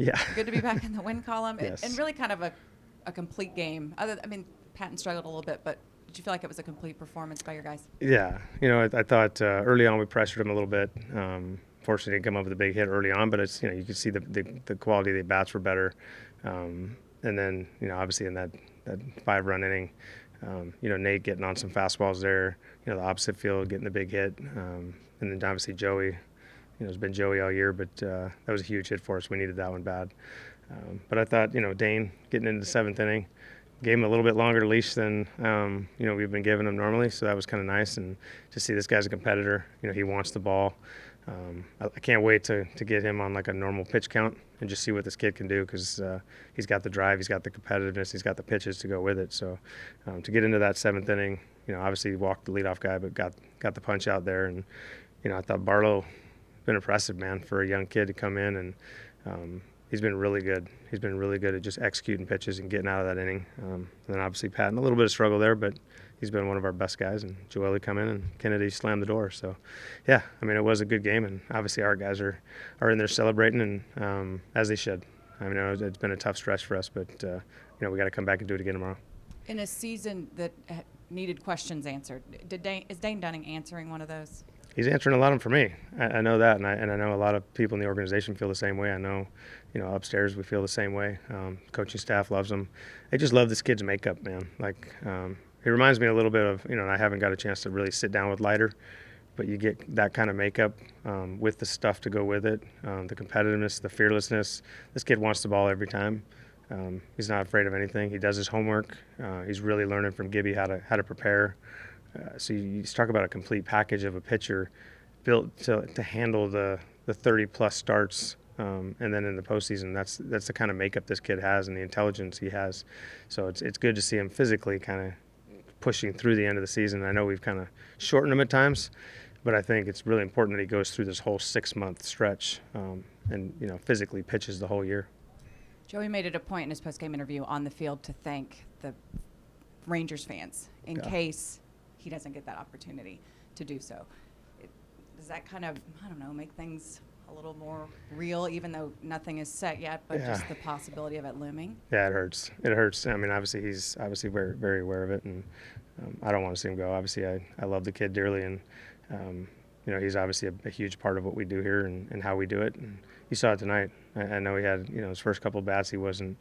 Yeah. Good to be back in the win column. Yes. And really kind of a complete game. Patton struggled a little bit, but did you feel like it was a complete performance by your guys? Yeah. I thought early on we pressured him a little bit. Fortunately, didn't come up with a big hit early on, but it's, you could see the quality of the bats were better. And then, obviously in that 5-run inning, Nate getting on some fastballs there, the opposite field, getting the big hit. And then obviously Joey, it's been Joey all year, but that was a huge hit for us. We needed that one bad. But I thought, Dane getting into the 7th inning, gave him a little bit longer leash than, we've been giving him normally. So that was kind of nice. And to see this guy's a competitor, he wants the ball. I can't wait to get him on like a normal pitch count and just see what this kid can do, because he's got the drive, he's got the competitiveness, he's got the pitches to go with it. So to get into that 7th inning, obviously he walked the leadoff guy, but got the punch out there. And, I thought Barlow been impressive, man, for a young kid to come in, and he's been really good. He's been really good at just executing pitches and getting out of that inning. And then obviously Patton, a little bit of struggle there, but he's been one of our best guys. And Joely come in, and Kennedy slammed the door. So, yeah, it was a good game, and obviously our guys are in there celebrating, and as they should. It's been a tough stretch for us, but we got to come back and do it again tomorrow. In a season that needed questions answered, is Dane Dunning answering one of those? He's answering a lot of them for me. I know that, and I know a lot of people in the organization feel the same way. I know, upstairs we feel the same way. Coaching staff loves him. They just love this kid's makeup, man. He reminds me a little bit of, I haven't got a chance to really sit down with Leiter, but you get that kind of makeup with the stuff to go with it, the competitiveness, the fearlessness. This kid wants the ball every time. He's not afraid of anything. He does his homework. He's really learning from Gibby how to prepare. So you talk about a complete package of a pitcher built to handle the 30-plus starts, and then in the postseason, that's the kind of makeup this kid has and the intelligence he has. So it's good to see him physically kind of pushing through the end of the season. I know we've kind of shortened him at times, but I think it's really important that he goes through this whole 6-month stretch and physically pitches the whole year. Joey made it a point in his post-game interview on the field to thank the Rangers fans in case he doesn't get that opportunity to do so. Does that kind of, make things a little more real, even though nothing is set yet, but just the possibility of it looming? Yeah, it hurts. It hurts. Obviously he's very, very aware of it, and I don't want to see him go. Obviously, I love the kid dearly, and he's obviously a huge part of what we do here and how we do it. And you saw it tonight. I know he had, his first couple of bats he wasn't,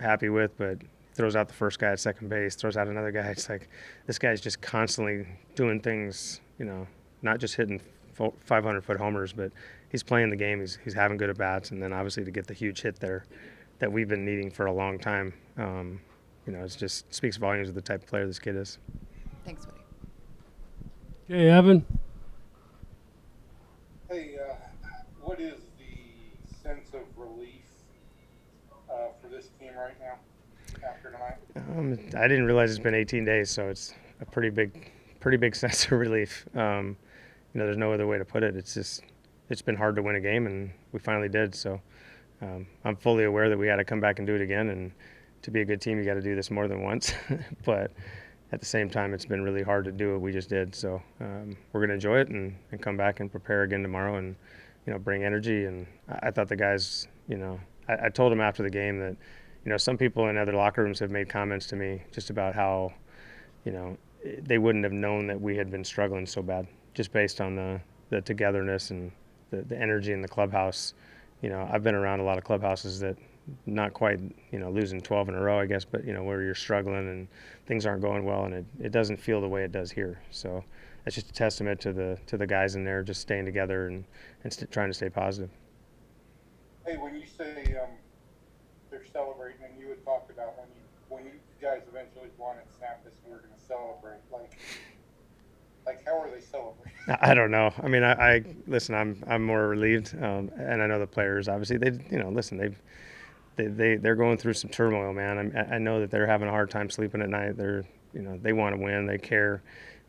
happy with, but throws out the first guy at second base, throws out another guy. It's like this guy's just constantly doing things, not just hitting 500-foot homers, but he's playing the game. He's having good at-bats, and then obviously to get the huge hit there that we've been needing for a long time, it just speaks volumes of the type of player this kid is. Thanks, Woody. Okay, Evan. Hey, what is the sense of relief for this team right now after tonight? I didn't realize it's been 18 days, so it's a pretty big sense of relief. There's no other way to put it. It's been hard to win a game, and we finally did. So I'm fully aware that we had to come back and do it again, and to be a good team, you got to do this more than once. But at the same time, it's been really hard to do what we just did. So we're going to enjoy it and come back and prepare again tomorrow and, bring energy. And I thought the guys, I told them after the game that, some people in other locker rooms have made comments to me just about how, they wouldn't have known that we had been struggling so bad, just based on the togetherness and the energy in the clubhouse. I've been around a lot of clubhouses that not quite, losing 12 in a row, I guess, but, where you're struggling and things aren't going well, and it doesn't feel the way it does here. So that's just a testament to the guys in there just staying together and trying to stay positive. Hey, when you say they're celebrating, and you had talked about when you guys eventually won at Snap this, you were going to celebrate. Like how are they celebrating? I don't know. I listen. I'm more relieved, and I know the players. Obviously, they're going through some turmoil, man. I know that they're having a hard time sleeping at night. They want to win. They care.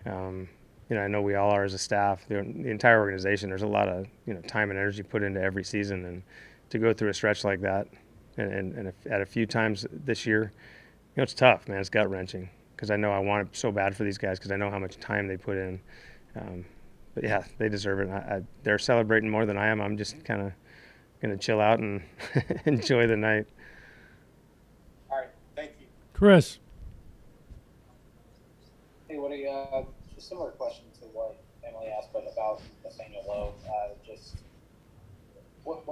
I know we all are as a staff. The entire organization. There's a lot of time and energy put into every season, and to go through a stretch like that, and at a few times this year, it's tough, man. It's gut wrenching because I know I want it so bad for these guys because I know how much time they put in. But yeah, they deserve it. They're celebrating more than I am. I'm just kind of gonna chill out and enjoy the night. All right, thank you. Chris. Hey, Woody, a similar question to what Emily asked, but about Nathaniel Lowe. Just what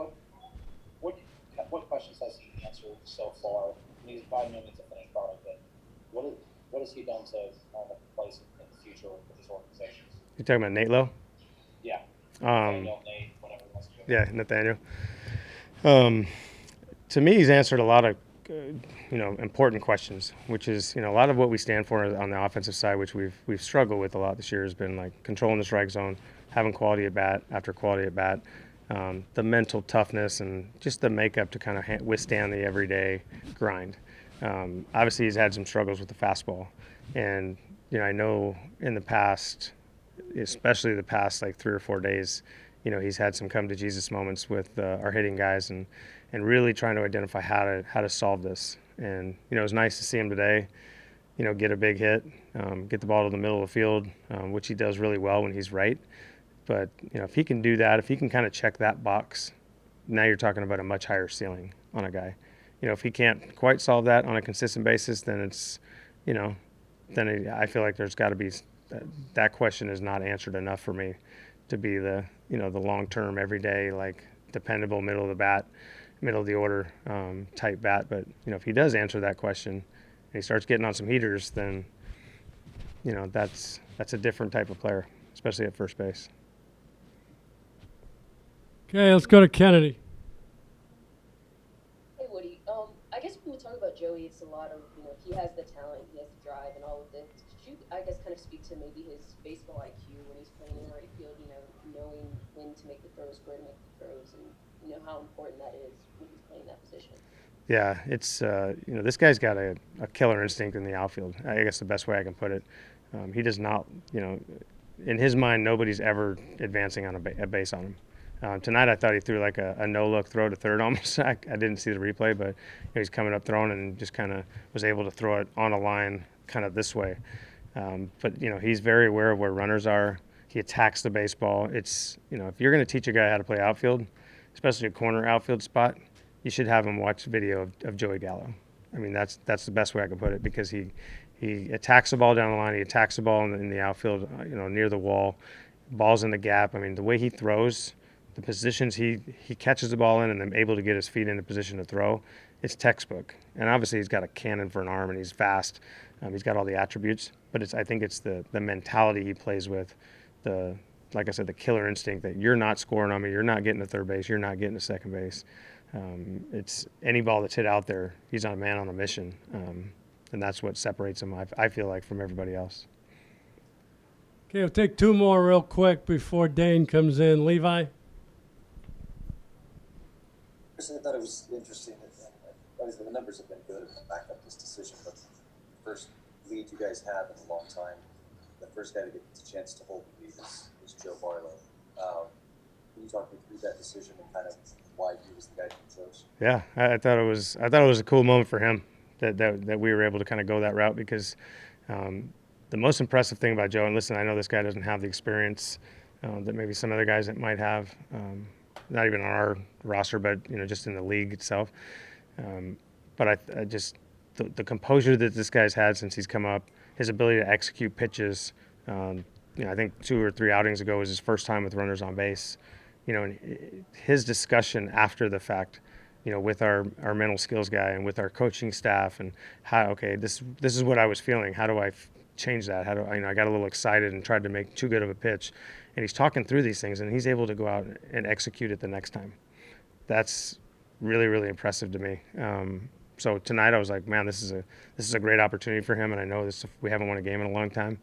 what questions has he answered so far? He's by no means a finished product, but what has he done to place in the future with his organization? You're talking about Nate Lowe? Yeah. Um, Nate, whatever he wants to do. yeah, Nathaniel. To me, he's answered a lot of important questions, which is a lot of what we stand for on the offensive side, which we've struggled with a lot this year, has been like controlling the strike zone, having quality at bat after quality at bat, the mental toughness, and just the makeup to kind of withstand the everyday grind. Obviously, he's had some struggles with the fastball, and I know in the past, especially the past like 3 or 4 days, he's had some come to Jesus moments with our hitting guys and really trying to identify how to solve this. And it was nice to see him today, get a big hit, get the ball to the middle of the field, which he does really well when he's right. But if he can do that, if he can kind of check that box, now you're talking about a much higher ceiling on a guy. If he can't quite solve that on a consistent basis, then it's, then I feel like there's got to be that question is not answered enough for me to be the the long-term, everyday, like dependable middle of the order type bat. But if he does answer that question and he starts getting on some heaters, then that's a different type of player, especially at first base. Okay, let's go to Kennedy. Hey Woody, I guess when we talk about Joey, it's a lot of, he has the talent, he has the drive and all of this. Could you, I guess, kind of speak to maybe his baseball IQ when he's playing in the right field, knowing when to make the throws, where to make the throws, and how important that is when he's playing that position? Yeah, it's this guy's got a killer instinct in the outfield. I guess the best way I can put it. He does not, in his mind, nobody's ever advancing on a base on him. Tonight I thought he threw like a no-look throw to third almost. I didn't see the replay, but he's coming up throwing and just kind of was able to throw it on a line kind of this way. But he's very aware of where runners are. He attacks the baseball. It's if you're going to teach a guy how to play outfield, especially a corner outfield spot, you should have him watch video of Joey Gallo. I mean, that's the best way I can put it, because he attacks the ball down the line. He attacks the ball in the outfield, near the wall, balls in the gap. I mean, the way he throws, the positions he catches the ball in and then able to get his feet in a position to throw, it's textbook. And obviously he's got a cannon for an arm and he's fast. He's got all the attributes, but I think it's the mentality he plays with, like I said, the killer instinct that you're not scoring on me, you're not getting to third base, you're not getting to second base. It's any ball that's hit out there, he's on a man on a mission. And that's what separates him, I feel like, from everybody else. Okay, we'll take 2 more real quick before Dane comes in. Levi? I thought it was interesting that obviously the numbers have been good to back up this decision, but the first lead you guys have in a long time, the first guy to get the chance to hold the lead is Joe Barlow. Can you talk me through that decision and kind of why he was the guy you chose? Yeah, I thought it was a cool moment for him that we were able to kind of go that route, because the most impressive thing about Joe, and listen, I know this guy doesn't have the experience that maybe some other guys that might have, not even on our roster, but just in the league itself. But I just the composure that this guy's had since he's come up, his ability to execute pitches. I think 2 or 3 outings ago was his first time with runners on base. And his discussion after the fact, with our mental skills guy and with our coaching staff, and how, this is what I was feeling. How do I change that? How do I got a little excited and tried to make too good of a pitch, and he's talking through these things and he's able to go out and execute it the next time. That's really, really impressive to me. So tonight I was like, man, this is a great opportunity for him, and I know we haven't won a game in a long time,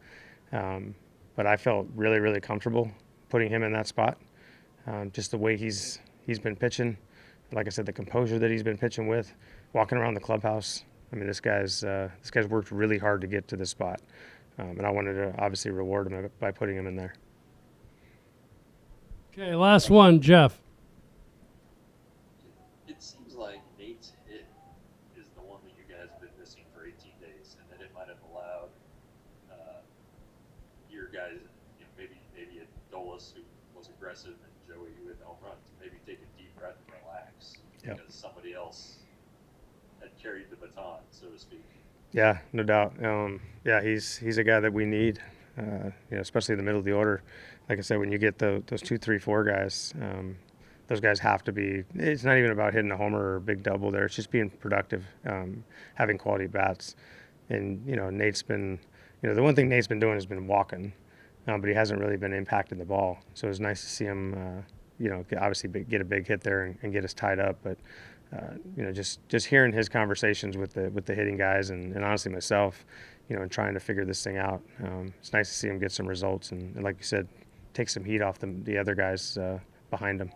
but I felt really, really comfortable putting him in that spot. Just the way he's been pitching, like I said, the composure that he's been pitching with, walking around the clubhouse. I mean, this guy's worked really hard to get to this spot, and I wanted to obviously reward him by putting him in there. Okay, last one, Jeff. It seems like Nate's hit is the one that you guys have been missing for 18 days, and that it might have allowed your guys, maybe a Dolis who was aggressive and Joey who hit the home run, to maybe take a deep breath and Yep. because somebody else had carried the baton, so to speak. Yeah, no doubt. Yeah, he's a guy that we need, especially in the middle of the order. Like I said, when you get those 2, 3, 4 guys, those guys have to be. It's not even about hitting a homer or a big double there. It's just being productive, having quality bats. And Nate's been, the one thing Nate's been doing has been walking, but he hasn't really been impacting the ball. So it's nice to see him, obviously get a big hit there and get us tied up. But just hearing his conversations with the hitting guys and honestly myself, and trying to figure this thing out. It's nice to see him get some results and like you said, take some heat off the other guys behind him.